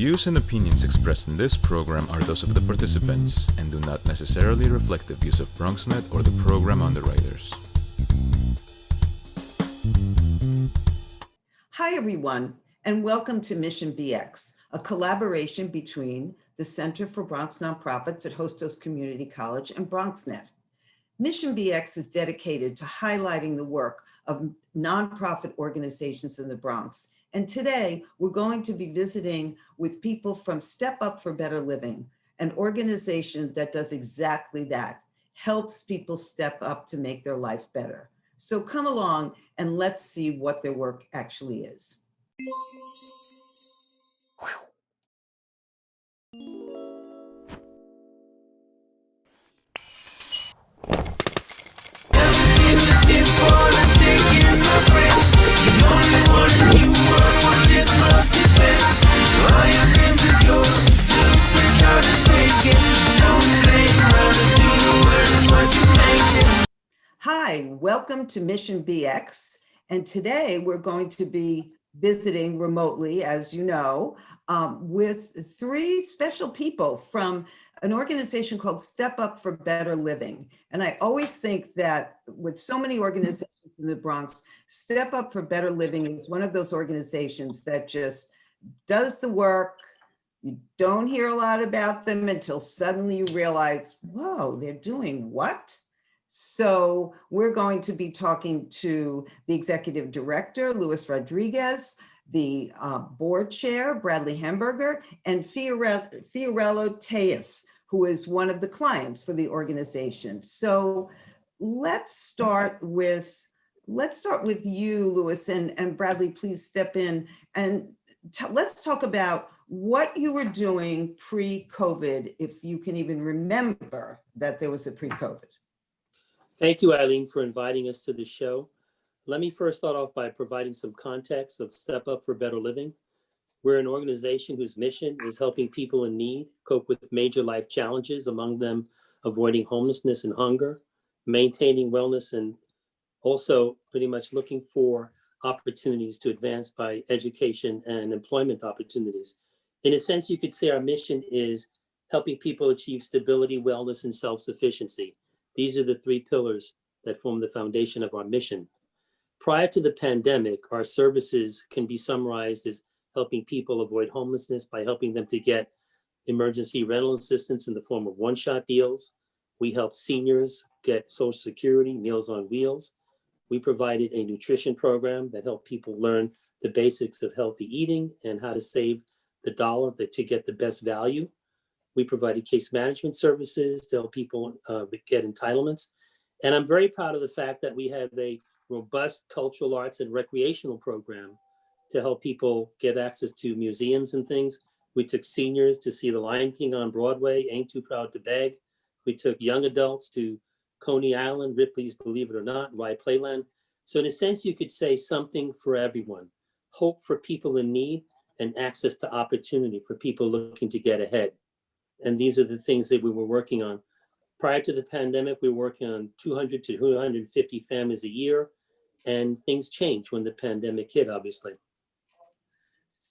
views and opinions expressed in this program are those of the participants and do not necessarily reflect the views of BronxNet or the program underwriters. Hi, everyone, and welcome to Mission BX, a collaboration between the Center for Bronx Nonprofits at Hostos Community College and BronxNet. Mission BX is dedicated to highlighting the work of nonprofit organizations in the Bronx. And today, we're going to be visiting with people from Step Up for Better Living, an organization that does exactly that, helps people step up to make their life better. So come along and let's see what their work actually is. Hi, welcome to Mission BX. And today we're going to be visiting remotely, as you know, with three special people from an organization called Step Up for Better Living. And I always think that with so many organizations in the Bronx, Step Up for Better Living is one of those organizations that just does the work. You don't hear a lot about them until suddenly you realize, whoa, they're doing what? So we're going to be talking to the executive director, Luis Rodriguez, the board chair, Bradley Hamburger, and Fiorella Tejas, who is one of the clients for the organization. So let's start with you, Luis, and Bradley, please step in and let's talk about what you were doing pre-COVID, if you can even remember that there was a pre-COVID. Thank you, Eileen, for inviting us to the show. Let me first start off by providing some context of Step Up for Better Living. We're an organization whose mission is helping people in need cope with major life challenges, among them avoiding homelessness and hunger, maintaining wellness, and also pretty much looking for opportunities to advance by education and employment opportunities. In a sense, you could say our mission is helping people achieve stability, wellness, and self-sufficiency. These are the three pillars that form the foundation of our mission. Prior to the pandemic, our services can be summarized as helping people avoid homelessness by helping them to get emergency rental assistance in the form of one-shot deals. We helped seniors get Social Security, Meals on Wheels. We provided a nutrition program that helped people learn the basics of healthy eating and how to save the dollar to get the best value. We provided case management services to help people get entitlements. And I'm very proud of the fact that we have a robust cultural arts and recreational program to help people get access to museums and things. We took seniors to see The Lion King on Broadway, Ain't Too Proud to Beg. We took young adults to Coney Island, Ripley's Believe It or Not, Rye Playland. So in a sense, you could say something for everyone. Hope for people in need and access to opportunity for people looking to get ahead. And these are the things that we were working on. Prior to the pandemic, we were working on 200 to 250 families a year, and things changed when the pandemic hit, obviously.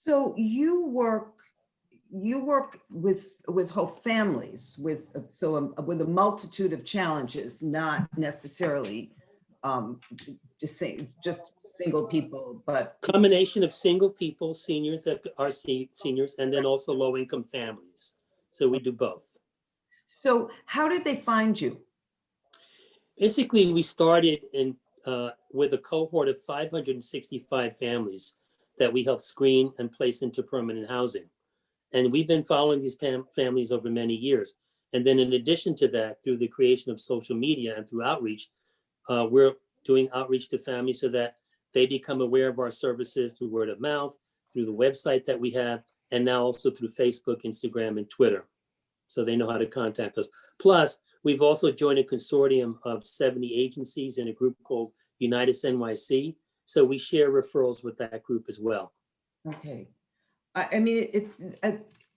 So you work with whole families, with a multitude of challenges, not necessarily just single people, but combination of single people, seniors that are seniors, and then also low-income families. So we do both. So how did they find you? Basically, we started with a cohort of 565 families that we helped screen and place into permanent housing. And we've been following these families over many years. And then in addition to that, through the creation of social media and through outreach, we're doing outreach to families so that they become aware of our services through word of mouth, through the website that we have, and now also through Facebook, Instagram, and Twitter. So they know how to contact us. Plus, we've also joined a consortium of 70 agencies in a group called Unitas NYC. So we share referrals with that group as well. Okay. I mean, it's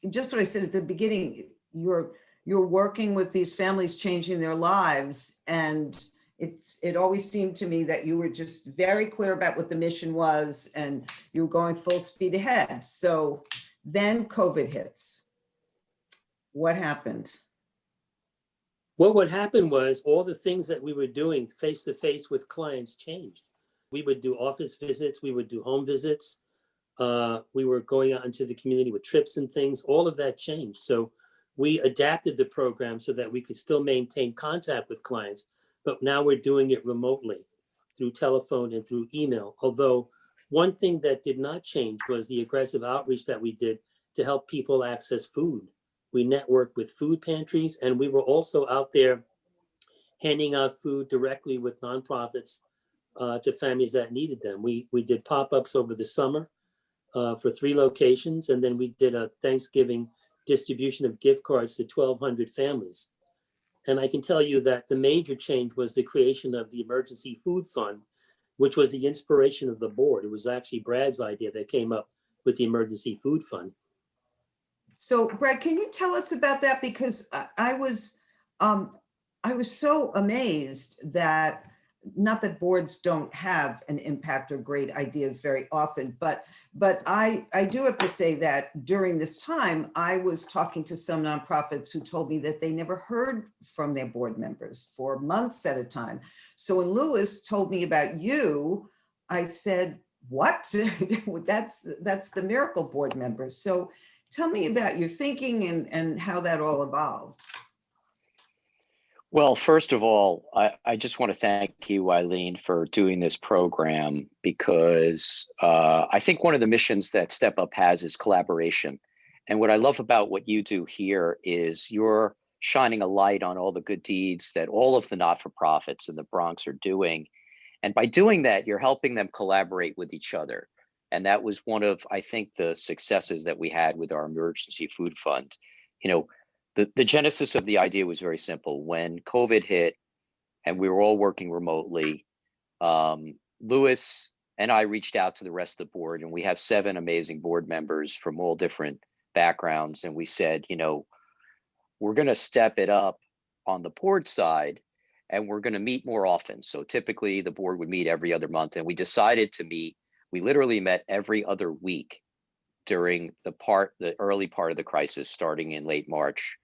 just what I said at the beginning. You're working with these families, changing their lives, and it always seemed to me that you were just very clear about what the mission was, and you were going full speed ahead. So Then COVID hits. What happened? Well, what happened was all the things that we were doing face to face with clients changed. We would do office visits, we would do home visits. We were going out into the community with trips and things. All of that changed. So we adapted the program so that we could still maintain contact with clients, but now we're doing it remotely through telephone and through email. Although one thing that did not change was the aggressive outreach that we did to help people access food. We networked with food pantries, and we were also out there handing out food directly with nonprofits to families that needed them. We did pop-ups over the summer for 3 locations, and then we did a Thanksgiving distribution of gift cards to 1,200 families. And I can tell you that the major change was the creation of the Emergency Food Fund, which was the inspiration of the board. It was actually Brad's idea that came up with the Emergency Food Fund. So Brad, can you tell us about that? Because I was so amazed that, not that boards don't have an impact or great ideas very often, but I do have to say that during this time, I was talking to some nonprofits who told me that they never heard from their board members for months at a time. So when Lewis told me about you, I said, what? That's the Miracle Board members. So tell me about your thinking and how that all evolved. Well, first of all, I just want to thank you, Eileen, for doing this program, because I think one of the missions that Step Up has is collaboration. And what I love about what you do here is you're shining a light on all the good deeds that all of the not-for-profits in the Bronx are doing. And by doing that, you're helping them collaborate with each other. And that was one of, I think, the successes that we had with our Emergency Food Fund. You know, the genesis of the idea was very simple. When COVID hit and we were all working remotely, Lewis and I reached out to the rest of the board, and we have 7 amazing board members from all different backgrounds. And we said, you know, we're going to step it up on the board side, and we're going to meet more often. So typically the board would meet every other month, and we decided to meet. We literally met every other week during the early part of the crisis, starting in late March,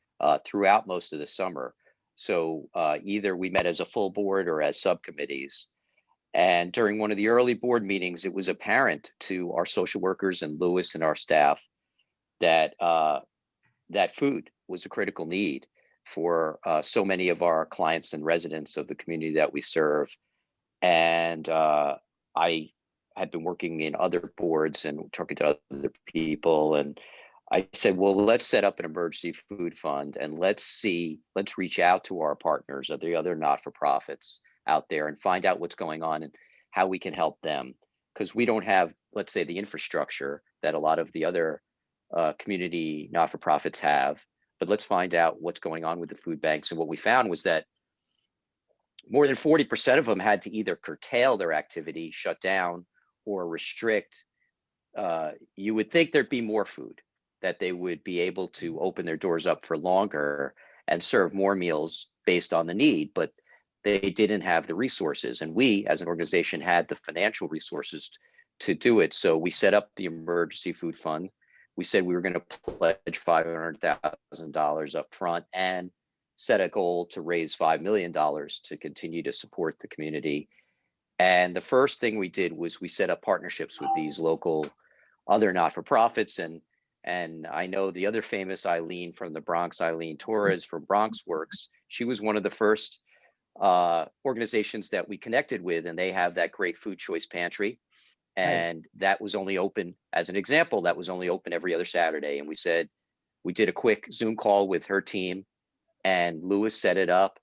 throughout most of the summer. So either we met as a full board or as subcommittees. And during one of the early board meetings, it was apparent to our social workers and Lewis and our staff that that food was a critical need for so many of our clients and residents of the community that we serve. And I had been working in other boards and talking to other people, and I said, well, let's set up an emergency food fund, and let's reach out to our partners or the other not-for-profits out there and find out what's going on and how we can help them. Because we don't have, let's say, the infrastructure that a lot of the other community not-for-profits have, but let's find out what's going on with the food banks. And what we found was that more than 40% of them had to either curtail their activity, shut down, or restrict. You would think there'd be more food, that they would be able to open their doors up for longer and serve more meals based on the need, but they didn't have the resources. And we, as an organization, had the financial resources to do it. So we set up the Emergency Food Fund. We said we were going to pledge $500,000 up front and set a goal to raise $5 million to continue to support the community. And the first thing we did was we set up partnerships with these local other not-for-profits. And I know the other famous Eileen from the Bronx, Eileen Torres from Bronx Works. She was one of the first organizations that we connected with, and they have that great food choice pantry. And that was only open, as an example, that was only open every other Saturday. And we said, we did a quick Zoom call with her team, and Lewis set it up,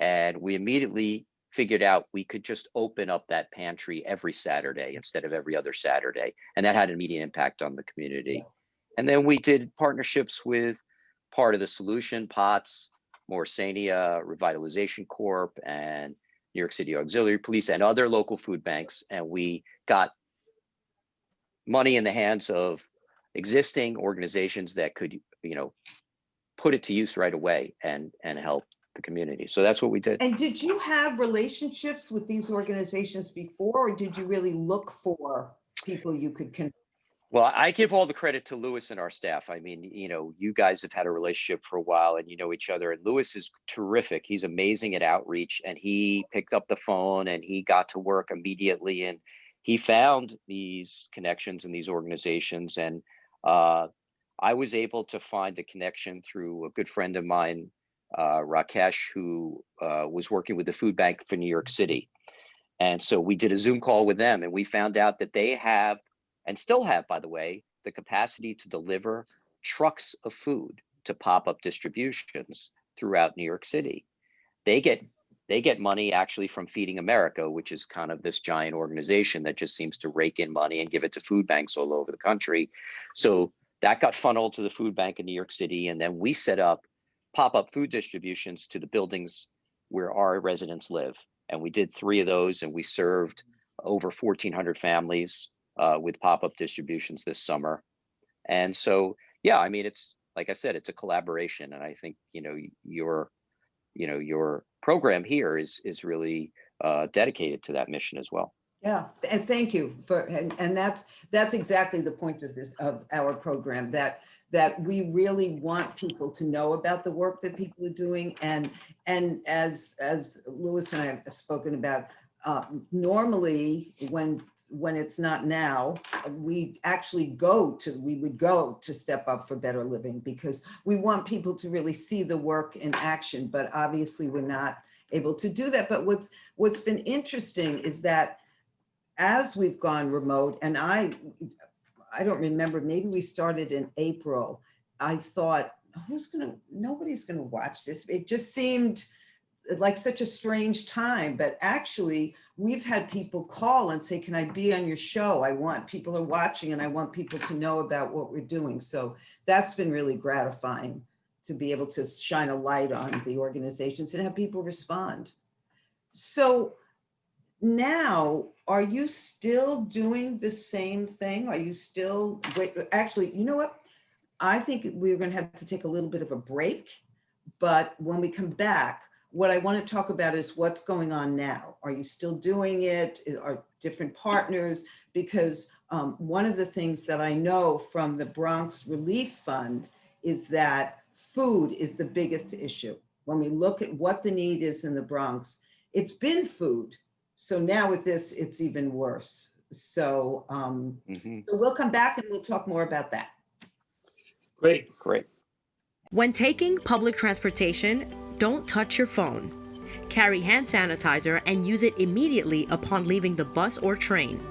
and we immediately figured out we could just open up that pantry every Saturday instead of every other Saturday. And that had an immediate impact on the community. Yeah. And then we did partnerships with Part of the Solution, POTS, Morrisania Revitalization Corp, and New York City Auxiliary Police, and other local food banks. And we got money in the hands of existing organizations that could, you know, put it to use right away and help the community. So that's what we did. And did you have relationships with these organizations before, or did you really look for people you could connect? Well, I give all the credit to Lewis and our staff. I mean, you know, you guys have had a relationship for a while and you know each other. And Lewis is terrific. He's amazing at outreach, and he picked up the phone and he got to work immediately. And he found these connections in these organizations. And I was able to find a connection through a good friend of mine, Rakesh, who was working with the food bank for New York City. And so we did a Zoom call with them, and we found out that they have, and still have, by the way, the capacity to deliver trucks of food to pop-up distributions throughout New York City. They get money actually from Feeding America, which is kind of this giant organization that just seems to rake in money and give it to food banks all over the country. So that got funneled to the food bank in New York City, and then we set up pop-up food distributions to the buildings where our residents live. And we did 3 of those, and we served over 1,400 families with pop-up distributions this summer. And so, yeah, I mean, it's like I said, it's a collaboration. And I think, you know, your program here is really dedicated to that mission as well. Yeah, and thank you for, and that's exactly the point of our program, that we really want people to know about the work that people are doing. And as Lewis and I have spoken about, normally when it's not now, we would go to Step Up for Better Living, because we want people to really see the work in action. But obviously we're not able to do that. But what's been interesting is that as we've gone remote, and I don't remember, maybe we started in April. I thought, nobody's gonna watch this. It just seemed like such a strange time, but actually we've had people call and say, can I be on your show? People are watching and I want people to know about what we're doing. So that's been really gratifying, to be able to shine a light on the organizations and have people respond. So now, are you still doing the same thing? Are you still, actually, you know what? I think we're going to have to take a little bit of a break, but when we come back, what I want to talk about is what's going on now. Are you still doing it? Are different partners? Because one of the things that I know from the Bronx Relief Fund is that food is the biggest issue. When we look at what the need is in the Bronx, it's been food. So now with this, it's even worse. So, so we'll come back and we'll talk more about that. Great. When taking public transportation, don't touch your phone. Carry hand sanitizer and use it immediately upon leaving the bus or train.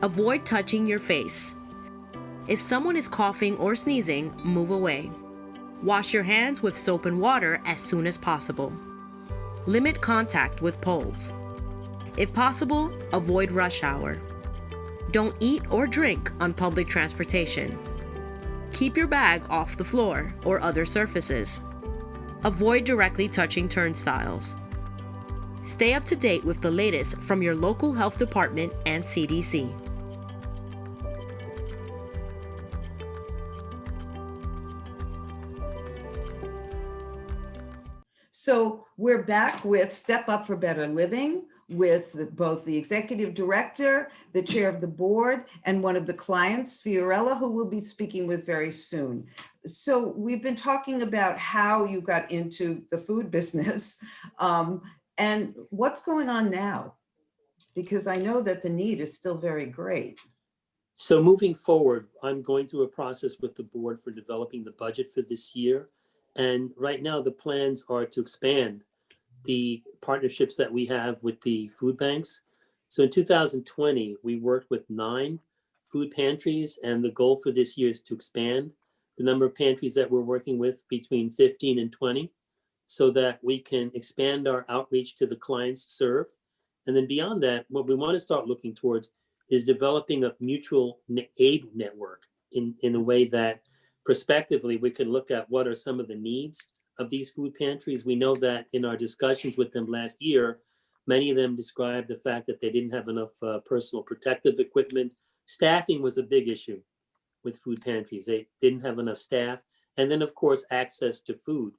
Avoid touching your face. If someone is coughing or sneezing, move away. Wash your hands with soap and water as soon as possible. Limit contact with poles. If possible, avoid rush hour. Don't eat or drink on public transportation. Keep your bag off the floor or other surfaces. Avoid directly touching turnstiles. Stay up to date with the latest from your local health department and CDC. So we're back with Step Up for Better Living, with both the executive director, the chair of the board, and one of the clients, Fiorella, who we'll be speaking with very soon. So we've been talking about how you got into the food business, and what's going on now? Because I know that the need is still very great. So moving forward, I'm going through a process with the board for developing the budget for this year. And right now the plans are to expand the partnerships that we have with the food banks. So in 2020, we worked with 9 food pantries, and the goal for this year is to expand the number of pantries that we're working with between 15 and 20, so that we can expand our outreach to the clients served. And then beyond that, what we want to start looking towards is developing a mutual aid network in a way that prospectively we can look at what are some of the needs of these food pantries. We know that in our discussions with them last year, many of them described the fact that they didn't have enough personal protective equipment. Staffing was a big issue with food pantries. They didn't have enough staff. And then of course, access to food.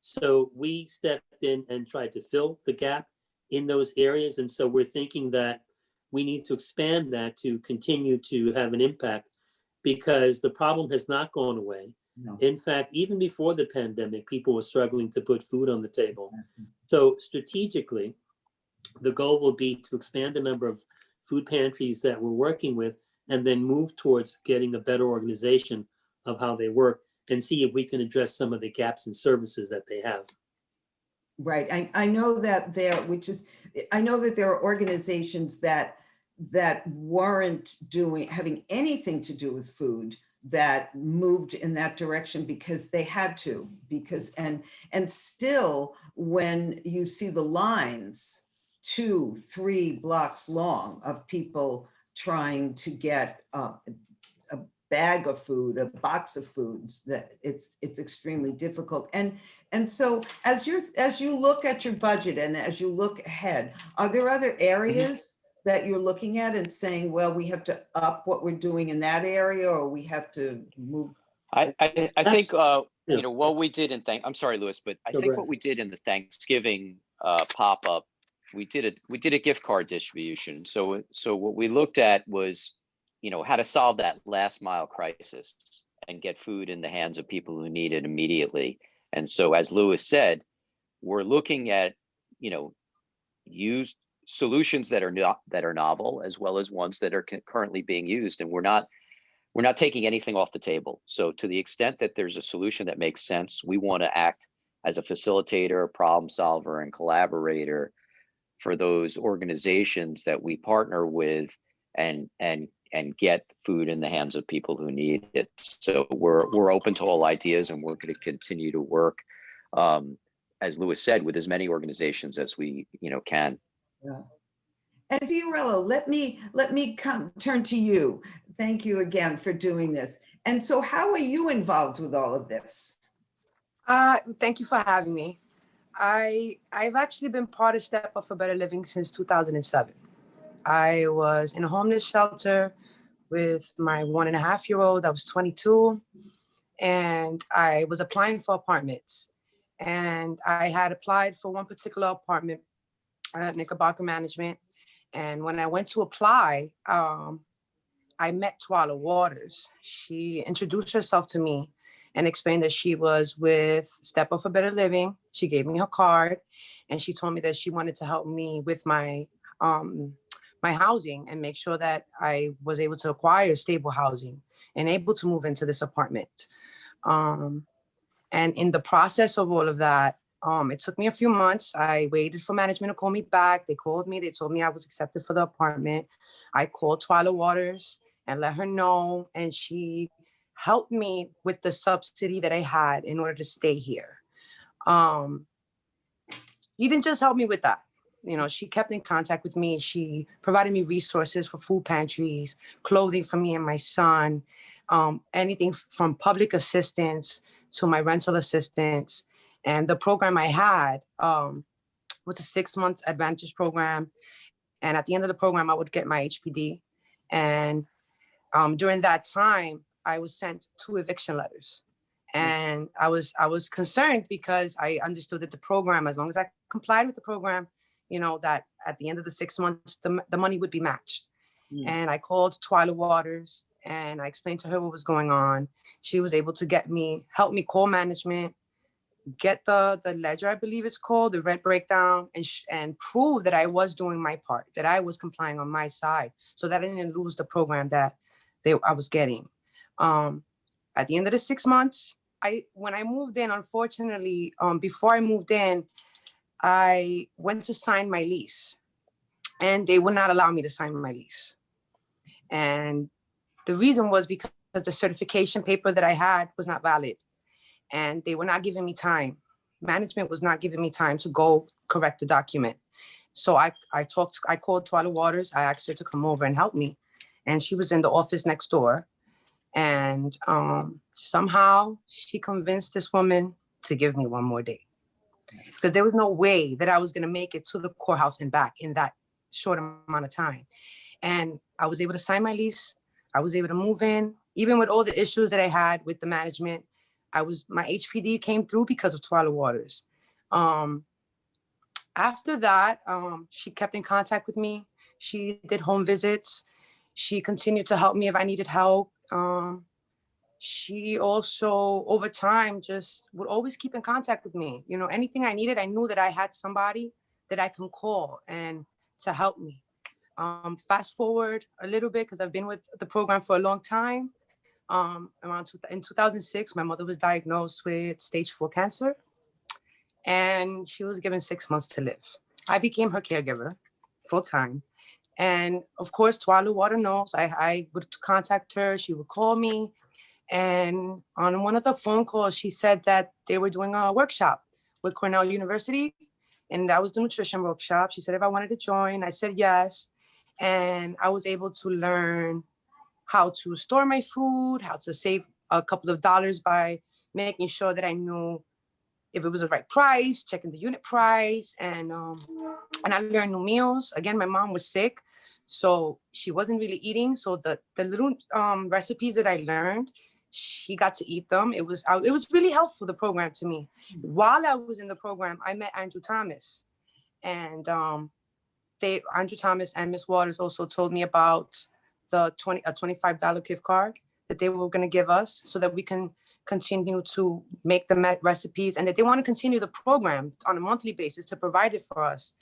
So we stepped in and tried to fill the gap in those areas. And so we're thinking that we need to expand that to continue to have an impact. because the problem has not gone away. No. In fact, even before the pandemic, people were struggling to put food on the table. So strategically, the goal will be to expand the number of food pantries that we're working with, and then move towards getting a better organization of how they work and see if we can address some of the gaps in services that they have. Right. I know that I know that there are organizations that weren't having anything to do with food that moved in that direction because they had to, and still when you see the lines 2-3 blocks long of people trying to get a bag of food, a box of foods, that it's extremely difficult. And so as you look at your budget and as you look ahead, are there other areas that you're looking at and saying, well, we have to up what we're doing in that area, or we have to move? I think what we did I'm sorry, Louis, but I think what we did in the Thanksgiving pop-up, we did a gift card distribution. So what we looked at was, how to solve that last mile crisis and get food in the hands of people who need it immediately. And so, as Louis said, we're looking at, used solutions that are novel, as well as ones that are currently being used. And we're not taking anything off the table. So to the extent that there's a solution that makes sense, we want to act as a facilitator, problem solver, and collaborator for those organizations that we partner with, and get food in the hands of people who need it. So we're open to all ideas, and we're going to continue to work, as Louis said, with as many organizations as we can. Yeah. And Fiorella, let me turn to you. Thank you again for doing this. And so how are you involved with all of this? Thank you for having me. I've actually been part of Step Up for Better Living since 2007. I was in a homeless shelter with my 1.5-year-old. I was 22, and I was applying for apartments. And I had applied for one particular apartment at Knickerbocker Management. And when I went to apply, I met Twala Waters. She introduced herself to me and explained that she was with Step Up for Better Living. She gave me her card, and she told me that she wanted to help me with my my housing and make sure that I was able to acquire stable housing and able to move into this apartment. And in the process of all of that, it took me a few months. I waited for management to call me back. They called me. They told me I was accepted for the apartment. I called Twila Waters and let her know, and she helped me with the subsidy that I had in order to stay here. She didn't just help me with that. She kept in contact with me. She provided me resources for food pantries, clothing for me and my son, anything from public assistance to my rental assistance. And the program I had was a 6-month Advantage program. And at the end of the program, I would get my HPD. And during that time, I was sent 2 eviction letters. And I was concerned because I understood that the program, as long as I complied with the program, that at the end of the 6 months, the money would be matched. And I called Twila Waters and I explained to her what was going on. She was able to help me call management, get the ledger, I believe it's called, the rent breakdown, and prove that I was doing my part, that I was complying on my side, so that I didn't lose the program that I was getting. At the end of the 6 months, when I moved in, unfortunately, before I moved in, I went to sign my lease, and they would not allow me to sign my lease. And the reason was because the certification paper that I had was not valid, and they were not giving me time. Management was not giving me time to go correct the document. So I called Twila Waters. I asked her to come over and help me, and she was in the office next door. And somehow she convinced this woman to give me 1 more day, because there was no way that I was going to make it to the courthouse and back in that short amount of time. And I was able to sign my lease. I was able to move in, even with all the issues that I had with the management. My HPD came through because of Twila Waters. After that, she kept in contact with me. She did home visits. She continued to help me if I needed help. She also, over time, just would always keep in contact with me. You know, anything I needed, I knew that I had somebody that I can call and to help me. Fast forward a little bit, because I've been with the program for a long time. In 2006, my mother was diagnosed with stage 4 cancer, and she was given 6 months to live. I became her caregiver full time. And of course, Twalu Water knows, I would contact her, she would call me. And on one of the phone calls, she said that they were doing a workshop with Cornell University, and that was the nutrition workshop. She said if I wanted to join, I said yes. And I was able to learn how to store my food, how to save a couple of dollars by making sure that I knew if it was the right price, checking the unit price, and I learned new meals. Again, my mom was sick, so she wasn't really eating. So the little recipes that I learned, she got to eat them. It was really helpful, the program, to me. While I was in the program, I met Andrew Thomas, and Andrew Thomas and Miss Waters also told me about the $25 gift card that they were going to give us so that we can continue to make the recipes, and that they want to continue the program on a monthly basis to provide it for us.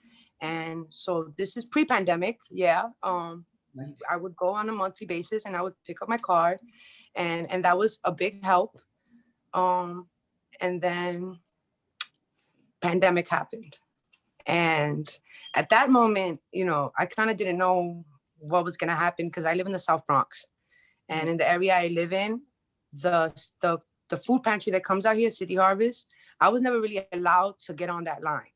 And so this is pre-pandemic. Yeah. Nice. I would go on a monthly basis and I would pick up my card, and that was a big help. And then pandemic happened. And at that moment, you know, I kind of didn't know what was going to happen, because I live in the South Bronx, and in the area I live in, the food pantry that comes out here, City Harvest, I was never really allowed to get on that line.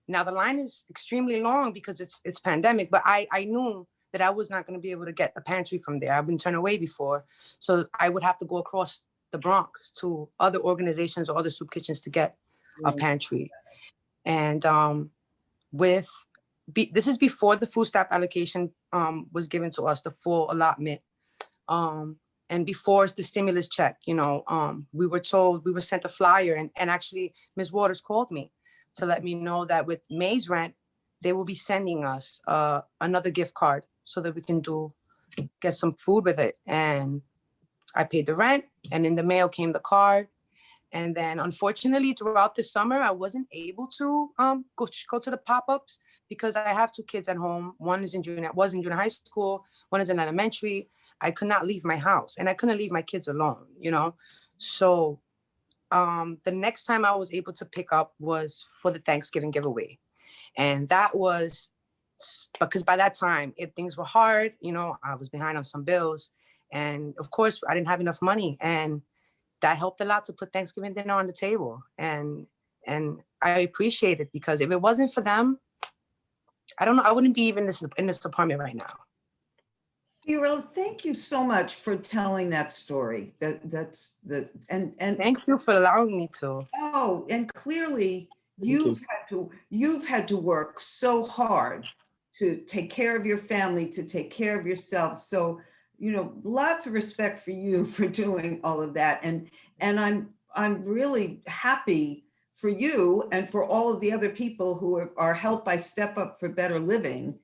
Now the line is extremely long because it's pandemic, but I knew that I was not going to be able to get a pantry from there. I've been turned away before. So I would have to go across the Bronx to other organizations or other soup kitchens to get a pantry. And this is before the food stamp allocation was given to us, the full allotment. And before the stimulus check, you know, we were sent a flyer, and actually Ms. Waters called me to let me know that with May's rent, they will be sending us another gift card so that we can get some food with it. And I paid the rent, and in the mail came the card. And then unfortunately throughout the summer, I wasn't able to go to the pop-ups because I have 2 kids at home. One was in junior high school, one is in elementary. I could not leave my house, and I couldn't leave my kids alone, you know? So the next time I was able to pick up was for the Thanksgiving giveaway. And that was because by that time, things were hard, you know, I was behind on some bills. And of course, I didn't have enough money. And that helped a lot to put Thanksgiving dinner on the table. And I appreciate it, because if it wasn't for them, I don't know, I wouldn't be even in this apartment right now. Fiorella, thank you so much for telling that story. And thank you for allowing me to. Oh, and clearly you've had to work so hard to take care of your family, to take care of yourself. So, you know, lots of respect for you for doing all of that. And I'm really happy for you and for all of the other people who are helped by Step Up for Better Living,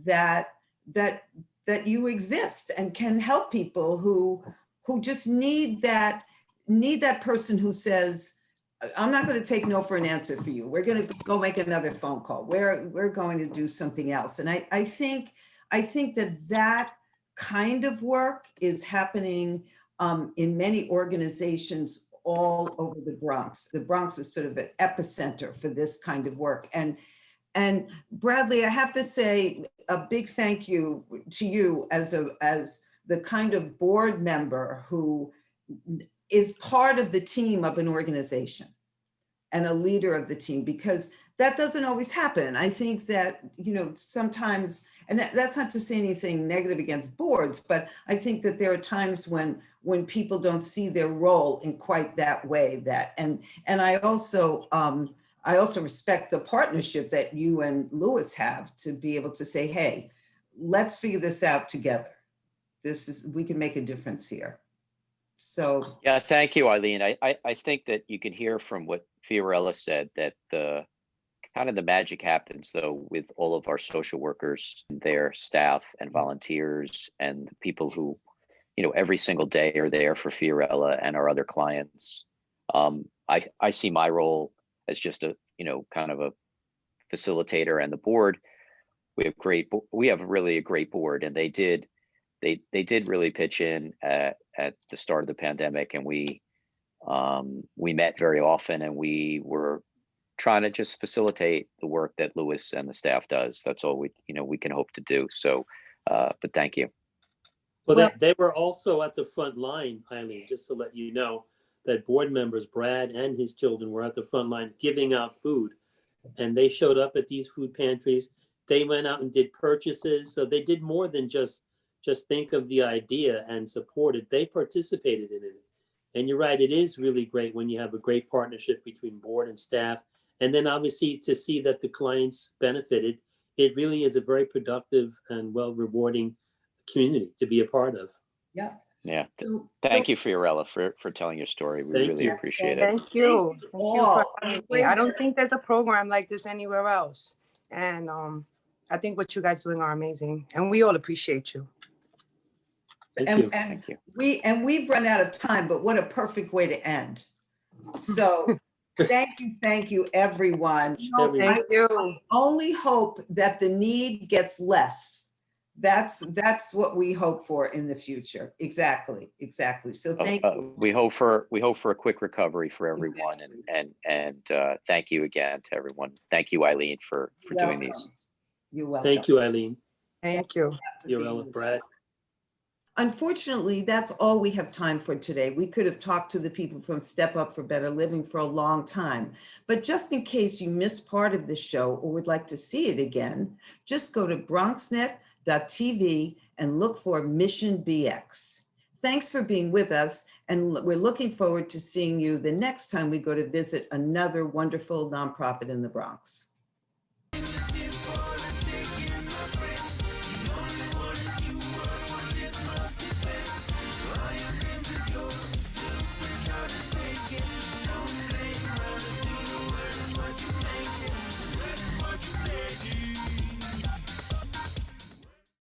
that you exist and can help people who just need that person who says, I'm not going to take no for an answer for you. We're going to go make another phone call. We're going to do something else. And I think that kind of work is happening in many organizations all over the Bronx. The Bronx is sort of an epicenter for this kind of work. And Bradley, I have to say a big thank you to you as the kind of board member who is part of the team of an organization and a leader of the team, because that doesn't always happen. I think that, you know, sometimes, and that's not to say anything negative against boards, but I think that there are times when people don't see their role in quite that way. And I also respect the partnership that you and Louis have to be able to say, hey, let's figure this out together. We can make a difference here. So yeah, thank you, Eileen. I think that you can hear from what Fiorella said that the kind of the magic happens though with all of our social workers, their staff and volunteers, and the people who every single day are there for Fiorella and our other clients. I see my role as just a, kind of a facilitator, and the board. We have really a great board, and they did really pitch in at the start of the pandemic, and we met very often, and we were trying to just facilitate the work that Lewis and the staff does. That's all we can hope to do. So, but thank you. Well, they were also at the front line, Eileen, just to let you know that board members, Brad and his children, were at the front line giving out food. And they showed up at these food pantries. They went out and did purchases. So they did more than just think of the idea and support it. They participated in it. And you're right, it is really great when you have a great partnership between board and staff. And then obviously to see that the clients benefited, it really is a very productive and well-rewarding community to be a part of. Yeah. Yeah. Thank you, Fiorella, for telling your story. We really appreciate it. Thank you. Thank you for having me. I don't think there's a program like this anywhere else. And I think what you guys doing are amazing. And we all appreciate you. Thank you. We've run out of time, but what a perfect way to end. So thank you, everyone. Thank you. I only hope that the need gets less. That's what we hope for in the future. Exactly. So thank you. We hope for a quick recovery for everyone. Exactly. And thank you again to everyone. Thank you, Eileen, for doing these. You're welcome. Thank you, Eileen. Thank you. Fiorella, Brad. Unfortunately, that's all we have time for today. We could have talked to the people from Step Up for Better Living for a long time, but just in case you missed part of the show or would like to see it again, just go to bronxnet.tv and look for Mission BX. Thanks for being with us, and we're looking forward to seeing you the next time we go to visit another wonderful nonprofit in the Bronx.